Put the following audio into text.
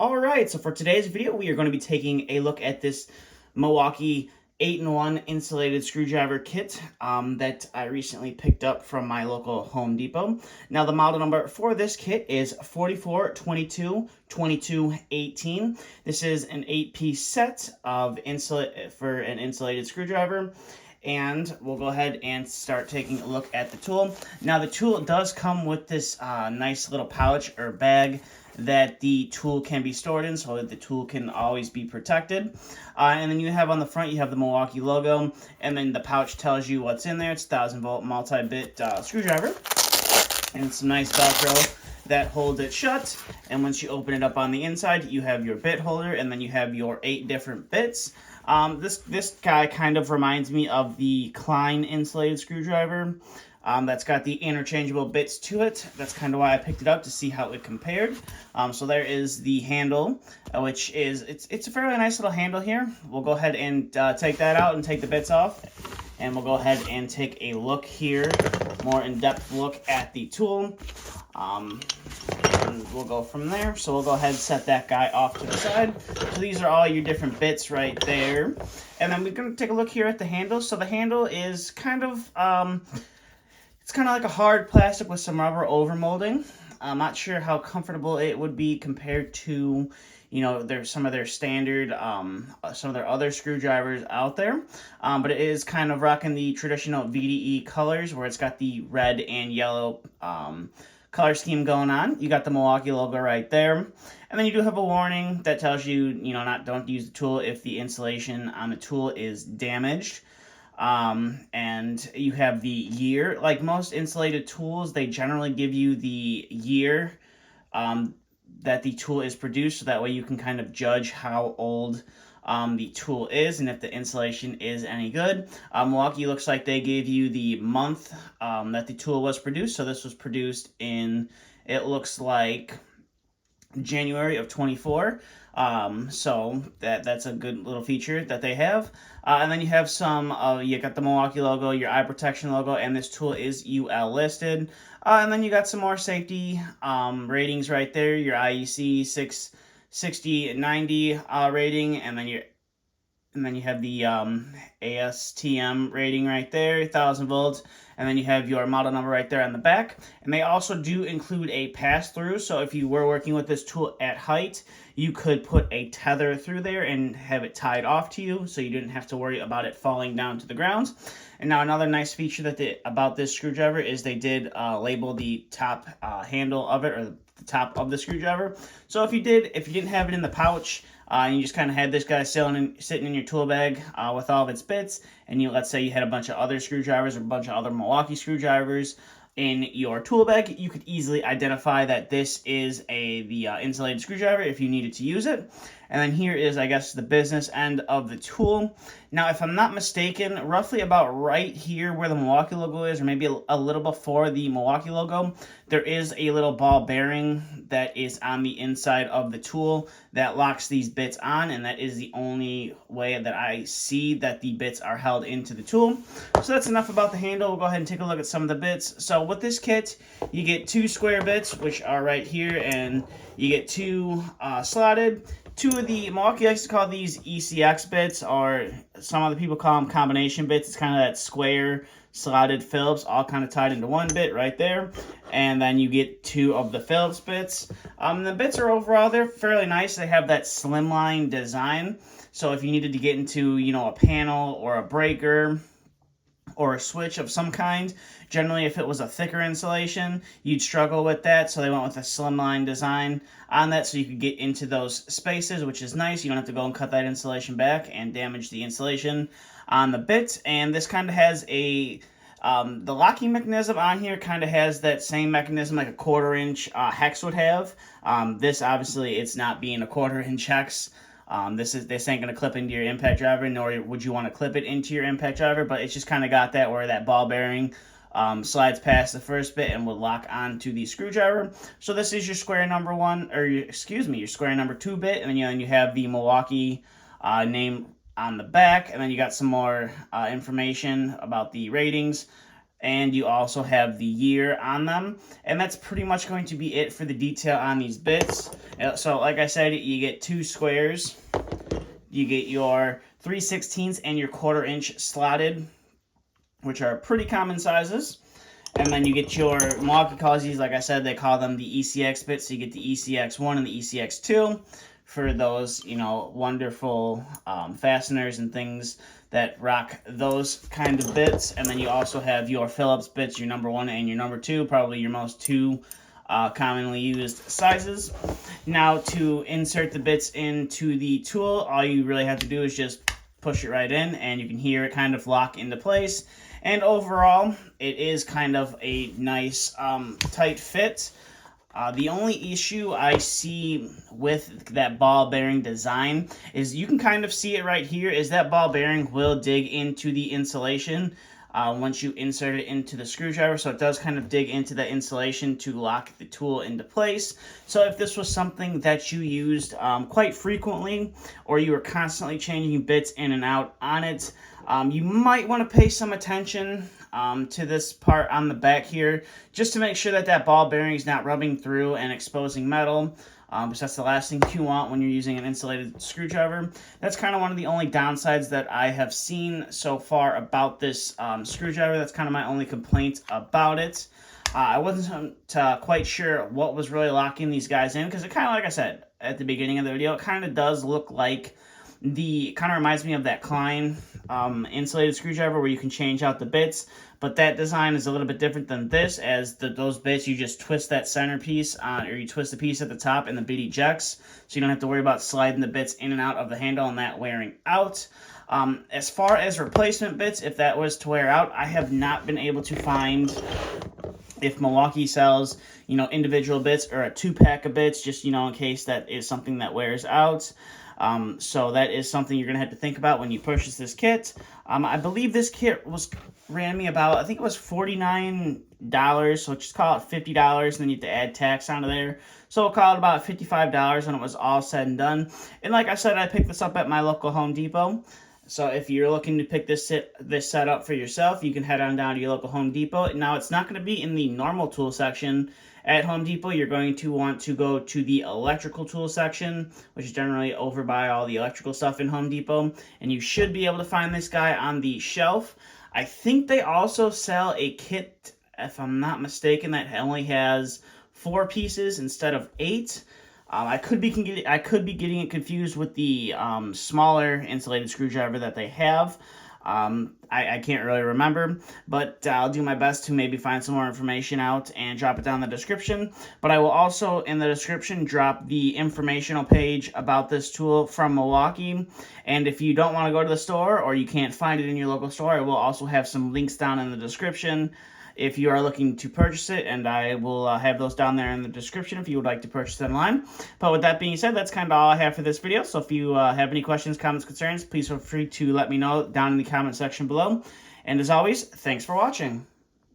All right, so for today's video, we are going to be taking a look at this Milwaukee 8-in-1 insulated screwdriver kit that I recently picked up from my local Home Depot. Now, the model number for this kit is 44222218. This is an 8-piece set of for an insulated screwdriver. And we'll go ahead and start taking a look at the tool. Now, the tool does come with this nice little pouch or bag that the tool can be stored in, so that the tool can always be protected. And then you have on the front, you have the Milwaukee logo, and then the pouch tells you what's in there. It's 1000-volt multi-bit screwdriver, and some nice Velcro that holds it shut. And once you open it up on the inside, you have your bit holder, and then you have your 8 different bits. This guy kind of reminds me of the Klein insulated screwdriver. That's got the interchangeable bits to it. That's kind of why I picked it up, to see how it compared. So there is the handle, which is, it's a fairly nice little handle here. We'll go ahead and take that out and take the bits off. And we'll go ahead and take a look here, more in-depth look at the tool. And we'll go from there. So we'll go ahead and set that guy off to the side. So these are all your different bits right there. And then we're going to take a look here at the handle. So the handle is kind of, it's kind of like a hard plastic with some rubber overmolding. I'm not sure how comfortable it would be compared to, you know, there's some of their standard, some of their other screwdrivers out there. But it is kind of rocking the traditional VDE colors, where it's got the red and yellow color scheme going on. You got the Milwaukee logo right there. And then you do have a warning that tells you, don't use the tool if the insulation on the tool is damaged. And you have the year. Like most insulated tools, they generally give you the year that the tool is produced, so that way you can kind of judge how old the tool is and if the insulation is any good. Milwaukee looks like they gave you the month that the tool was produced. So this was produced in, it looks like, January of 24. So that's a good little feature that they have. And then you have some, you got the Milwaukee logo, your eye protection logo, and this tool is UL listed. And then you got some more safety ratings right there, your IEC 66090 rating, and then you have the ASTM rating right there, 1000 volts, and then you have your model number right there on the back. And they also do include a pass-through, so if you were working with this tool at height, you could put a tether through there and have it tied off to you, so you didn't have to worry about it falling down to the ground. And now another nice feature about this screwdriver is they did label the top handle of it, or the top of the screwdriver. So if you didn't have it in the pouch, and you just kind of had this guy sitting in your tool bag with all of its bits, and let's say you had a bunch of other screwdrivers or a bunch of other Milwaukee screwdrivers in your tool bag, you could easily identify that this is the insulated screwdriver if you needed to use it. And then here is, I guess, the business end of the tool. Now, if I'm not mistaken, roughly about right here where the Milwaukee logo is, or maybe a little before the Milwaukee logo, there is a little ball bearing that is on the inside of the tool that locks these bits on, and that is the only way that I see that the bits are held into the tool. So that's enough about the handle. We'll go ahead and take a look at some of the bits. So with this kit, you get 2 square bits, which are right here, and you get 2 slotted. 2 of the, Milwaukee likes to call these ECX bits, or some other people call them combination bits. It's kind of that square slotted Phillips, all kind of tied into one bit right there. And then you get 2 of the Phillips bits. The bits are overall, they're fairly nice. They have that slimline design. So if you needed to get into, a panel or a breaker or a switch of some kind, generally if it was a thicker insulation, you'd struggle with that, so they went with a slimline design on that, so you could get into those spaces, which is nice. You don't have to go and cut that insulation back and damage the insulation on the bits. And this kind of has the locking mechanism on here kind of has that same mechanism like a 1/4-inch hex would have. This, obviously, it's not being a 1/4-inch hex. This ain't going to clip into your impact driver, nor would you want to clip it into your impact driver, but it's just kind of got that where that ball bearing slides past the first bit and will lock onto the screwdriver. So this is your square number 1, or your square number 2 bit, and then you have the Milwaukee name on the back, and then you got some more information about the ratings. and you also have the year on them, and that's pretty much going to be it for the detail on these bits. So like I said, you get 2 squares, you get your 3/16 and your 1/4 inch slotted, which are pretty common sizes. And then you get your, Milwaukee calls these, like I said, they call them the ECX bits. So you get the ECX1 and the ECX2 for those, you know, wonderful fasteners and things that rock those kind of bits. And then you also have your Phillips bits, your number 1 and your number 2, probably your most 2 commonly used sizes. Now, to insert the bits into the tool, all you really have to do is just push it right in, and you can hear it kind of lock into place. And overall, it is kind of a nice tight fit. The only issue I see with that ball bearing design is you can kind of see it right here, is that ball bearing will dig into the insulation once you insert it into the screwdriver. So it does kind of dig into the insulation to lock the tool into place. So if this was something that you used quite frequently, or you were constantly changing bits in and out on it, you might want to pay some attention to this part on the back here, just to make sure that that ball bearing is not rubbing through and exposing metal. Because that's the last thing you want when you're using an insulated screwdriver. That's kind of one of the only downsides that I have seen so far about this screwdriver. That's kind of my only complaint about it. I wasn't quite sure what was really locking these guys in, because it kind of, like I said at the beginning of the video, it kind of does look like kind of reminds me of that Klein insulated screwdriver where you can change out the bits, but that design is a little bit different than this, as those bits, you just twist that center piece or you twist the piece at the top and the bit ejects, so you don't have to worry about sliding the bits in and out of the handle and that wearing out. As far as replacement bits, if that was to wear out, I have not been able to find if Milwaukee sells, you know, individual bits or a 2-pack of bits, just, you know, in case that is something that wears out. So that is something you're going to have to think about when you purchase this kit. I believe this kit ran me about, I think it was $49, so just call it $50, and then you have to add tax onto there. So we'll call it about $55 when it was all said and done. And like I said, I picked this up at my local Home Depot. So if you're looking to pick this set up for yourself, you can head on down to your local Home Depot. Now, it's not going to be in the normal tool section at Home Depot. You're going to want to go to the electrical tool section, which is generally over by all the electrical stuff in Home Depot. And you should be able to find this guy on the shelf. I think they also sell a kit, if I'm not mistaken, that only has 4 pieces instead of 8. I could be getting it confused with the smaller insulated screwdriver that they have. I can't really remember, but I'll do my best to maybe find some more information out and drop it down in the description. But I will also, in the description, drop the informational page about this tool from Milwaukee. And if you don't want to go to the store, or you can't find it in your local store, I will also have some links down in the description if you are looking to purchase it, and I will have those down there in the description if you would like to purchase it online. But with that being said, that's kind of all I have for this video. So if you have any questions, comments, concerns, please feel free to let me know down in the comment section below. And as always, thanks for watching.